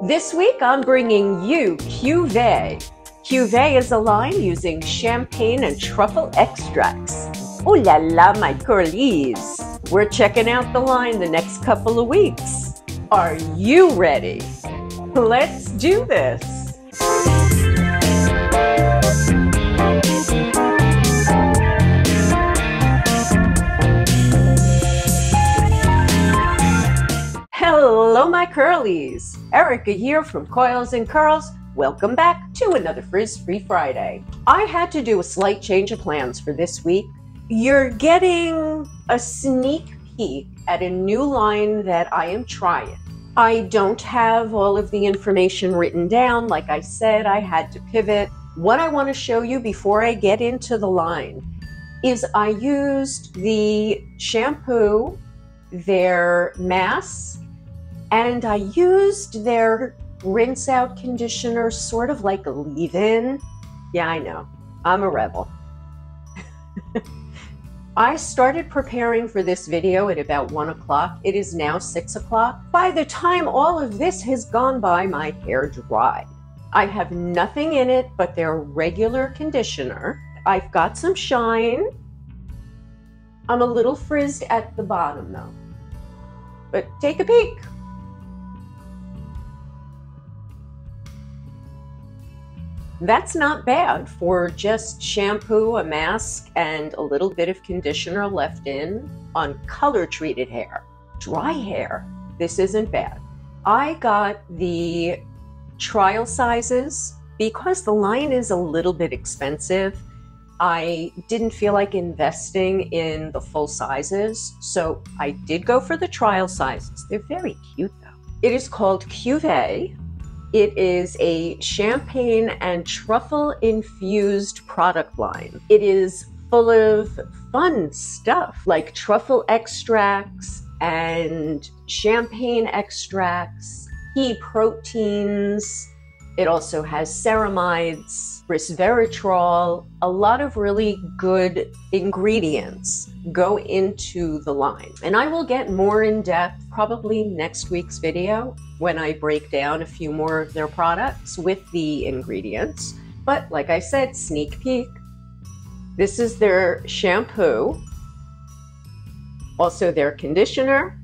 This week, I'm bringing you Cuvée. Cuvée is a line using champagne and truffle extracts. Ooh la la, my curlies. We're checking out the line the next couple of weeks. Are you ready? Let's do this. Hello, my curlies. Erica here from Coils and Curls. Welcome back to another Frizz-Free Friday. I had to do a slight change of plans for this week. You're getting a sneak peek at a new line that I am trying. I don't have all of the information written down. Like I said, I had to pivot. What I want to show you before I get into the line is I used the shampoo, their mask, and I used their rinse out conditioner, sort of like a leave-in. Yeah, I know, I'm a rebel. I started preparing for this video at about 1 o'clock. It is now 6 o'clock. By the time all of this has gone by, my hair dried. I have nothing in it but their regular conditioner. I've got some shine. I'm a little frizzed at the bottom though. But take a peek. That's not bad for just shampoo, a mask, and a little bit of conditioner left in on color-treated hair. Dry hair, this isn't bad. I got the trial sizes because the line is a little bit expensive. I didn't feel like investing in the full sizes, so I did go for the trial sizes. They're very cute though. It is called Cuvée. It is a champagne and truffle-infused product line. It is full of fun stuff like truffle extracts and champagne extracts, pea proteins. It also has ceramides, resveratrol. A lot of really good ingredients go into the line. And I will get more in depth probably next week's video when I break down a few more of their products with the ingredients. But like I said, sneak peek. This is their shampoo, also their conditioner.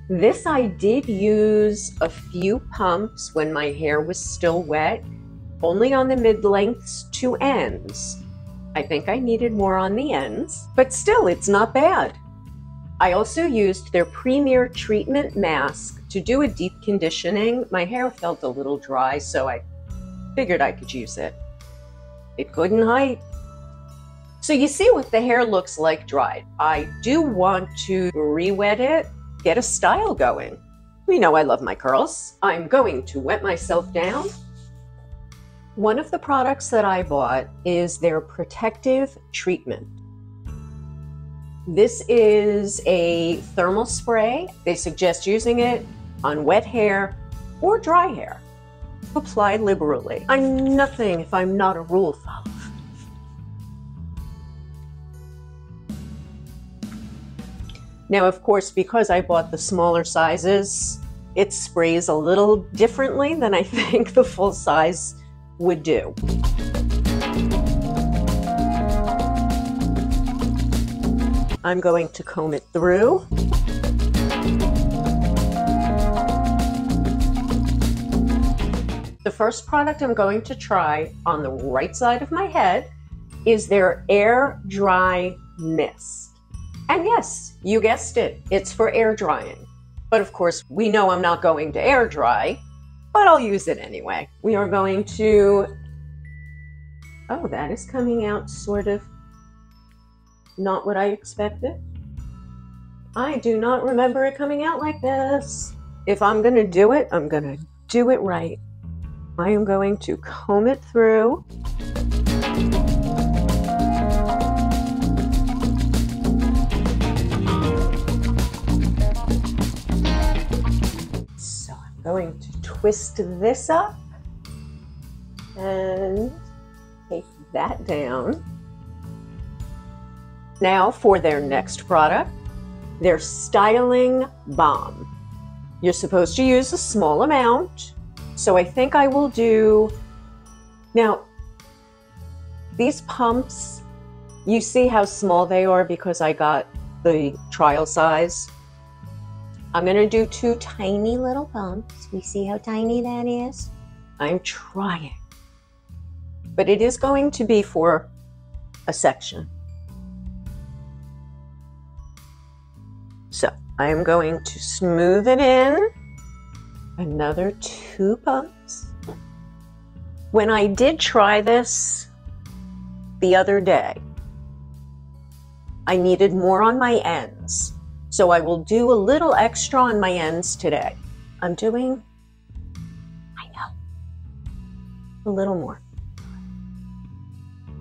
This I did use a few pumps when my hair was still wet, only on the mid-lengths to ends. I think I needed more on the ends, but still it's not bad. I also used their Premiere treatment mask to do a deep conditioning. My hair felt a little dry, so I figured I could use it. It couldn't hide. So you see what the hair looks like dried. I do want to re-wet it, get a style going. You know I love my curls. I'm going to wet myself down. One of the products that I bought is their protective treatment. This is a thermal spray. They suggest using it on wet hair or dry hair. Apply liberally. I'm nothing if I'm not a rule follower. Now, of course, because I bought the smaller sizes, it sprays a little differently than I think the full size would do. I'm going to comb it through. The first product I'm going to try on the right side of my head is their AirDry Mist. And yes, you guessed it, it's for air drying. But of course, we know I'm not going to air dry, but I'll use it anyway. We are going to, oh, that is coming out sort of not what I expected. I do not remember it coming out like this. If I'm gonna do it, I'm gonna do it right. I am going to comb it through. So I'm going to twist this up and take that down. Now for their next product, their styling balm. You're supposed to use a small amount. So I think I will do, now, these pumps, you see how small they are because I got the trial size. I'm gonna do 2 tiny little pumps. You see how tiny that is? I'm trying. But it is going to be for a section. So I am going to smooth it in. Another 2 pumps. When I did try this the other day, I needed more on my ends. So I will do a little extra on my ends today. I'm doing, I know, a little more.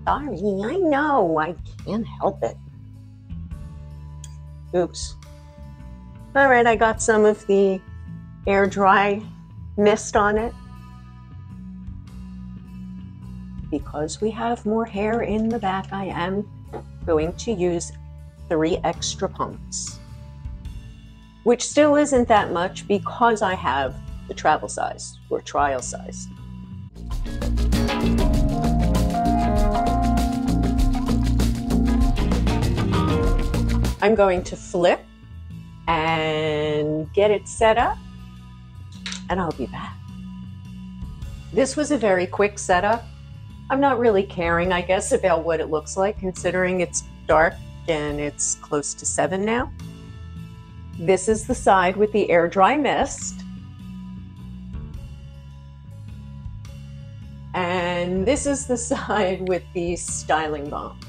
Sorry, I know, I can't help it. Oops. All right, I got some of the AirDry mist on it. Because we have more hair in the back, I am going to use 3 extra pumps. Which still isn't that much because I have the travel size or trial size. I'm going to flip and get it set up, and I'll be back. This was a very quick setup. I'm not really caring, I guess, about what it looks like, considering it's dark and it's close to 7 now. This is the side with the AirDry mist. And this is the side with the styling balm.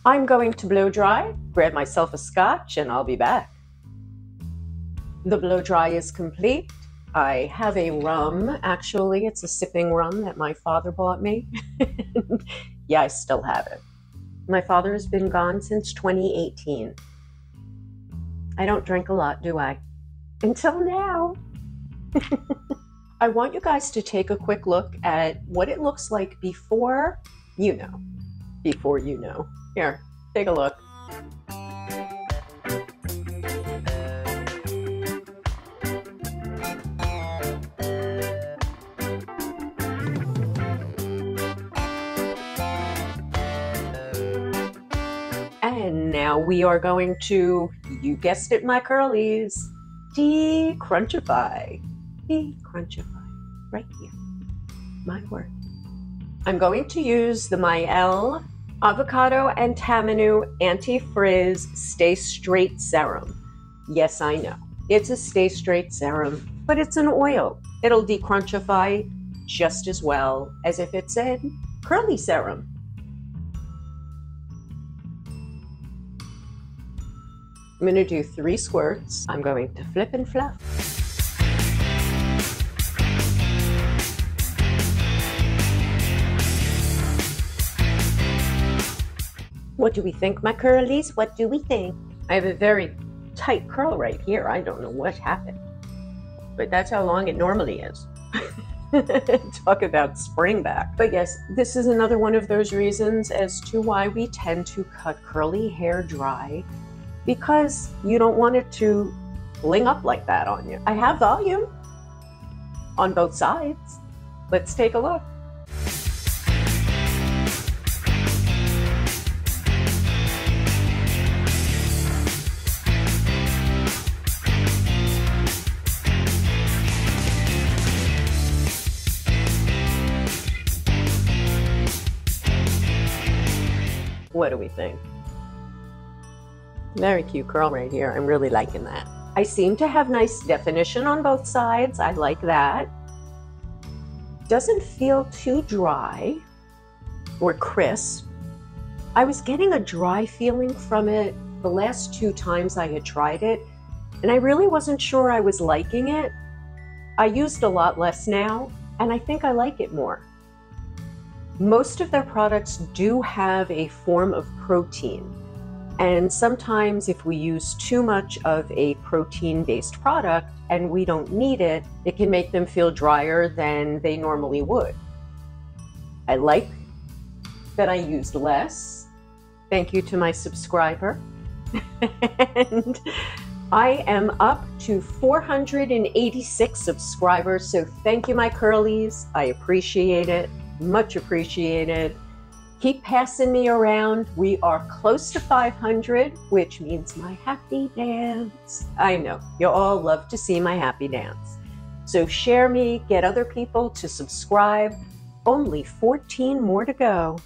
I'm going to blow dry, grab myself a scotch, and I'll be back. The blow dry is complete. I have a rum, actually. It's a sipping rum that my father bought me. Yeah, I still have it. My father has been gone since 2018. I don't drink a lot, do I? Until now. I want you guys to take a quick look at what it looks like before you know. Before you know. Here, take a look. And now we are going to, you guessed it, my curlies, decrunchify. Decrunchify, right here, my word. I'm going to use the Mielle Avocado and Tamanu Anti-Frizz Stay Straight Serum. Yes, I know, it's a Stay Straight Serum, but it's an oil. It'll decrunchify just as well as if it's a curly serum. I'm going to do 3 squirts. I'm going to flip and fluff. What do we think, my curlies? What do we think? I have a very tight curl right here. I don't know what happened, but that's how long it normally is. Talk about spring back. But yes, this is another one of those reasons as to why we tend to cut curly hair dry, because you don't want it to fling up like that on you. I have volume on both sides. Let's take a look. What do we think? Very cute curl right here. I'm really liking that. I seem to have nice definition on both sides. I like that. Doesn't feel too dry or crisp. I was getting a dry feeling from it the last 2 times I had tried it, and I really wasn't sure I was liking it. I used a lot less now, and I think I like it more. Most of their products do have a form of protein. And sometimes if we use too much of a protein-based product and we don't need it, it can make them feel drier than they normally would. I like that I used less, Thank you to my subscriber. And I am up to 486 subscribers, so thank you, my curlies. I appreciate it, much appreciated. Keep passing me around. We are close to 500, which means my happy dance. I know, you all love to see my happy dance. So share me, get other people to subscribe. Only 14 more to go.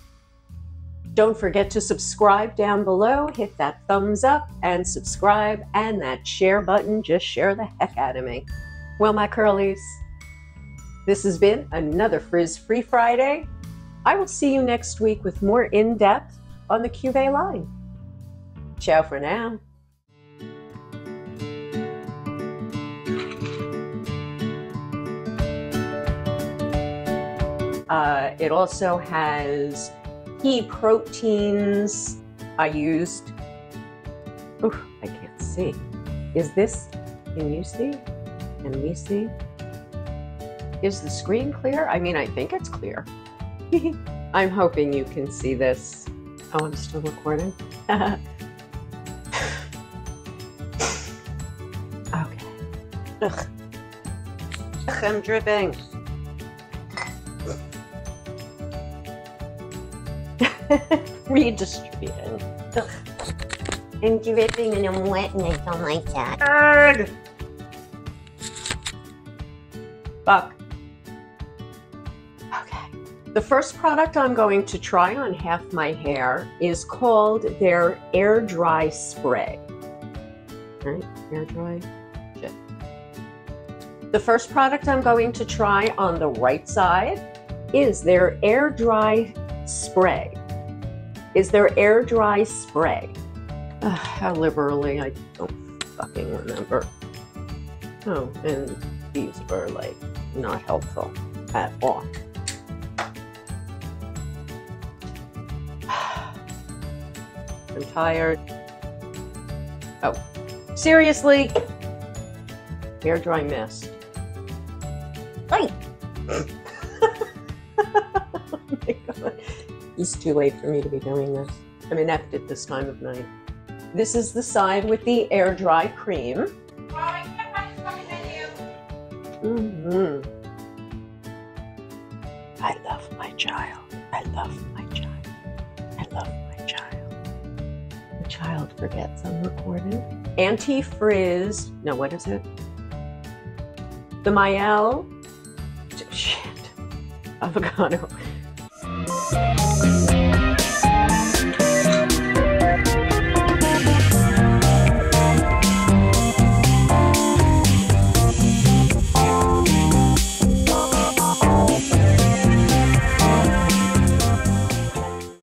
Don't forget to subscribe down below, hit that thumbs up and subscribe, and that share button, just share the heck out of me. Well, my curlies, this has been another Frizz-Free Friday. I will see you next week with more in-depth on the Cuvée line. Ciao for now. It also has pea proteins. I used, oh, I can't see. Is this, can you see? Can we see? Is the screen clear? I mean, I think it's clear. I'm hoping you can see this. Oh, I'm still recording. Okay. Ugh. Ugh, I'm dripping. Redistributing. Ugh. I'm dripping and I'm wet and I don't like that. Ugh. Fuck. Okay. The first product I'm going to try on half my hair is called their AirDry spray. All right, AirDry. Shit. The first product I'm going to try on the right side is their AirDry spray. How liberally, I don't fucking remember. Oh, and these are like not helpful at all. I'm tired. Oh, seriously? AirDry mist. Hey! Oh my God. It's too late for me to be doing this. I'm inept at this time of night. This is the side with the AirDry cream. Mm-hmm. I love my child. I love my child. I love my child. The child forgets I'm recording. Anti-frizz. No, what is it? The Mielle. Shit. Avocado.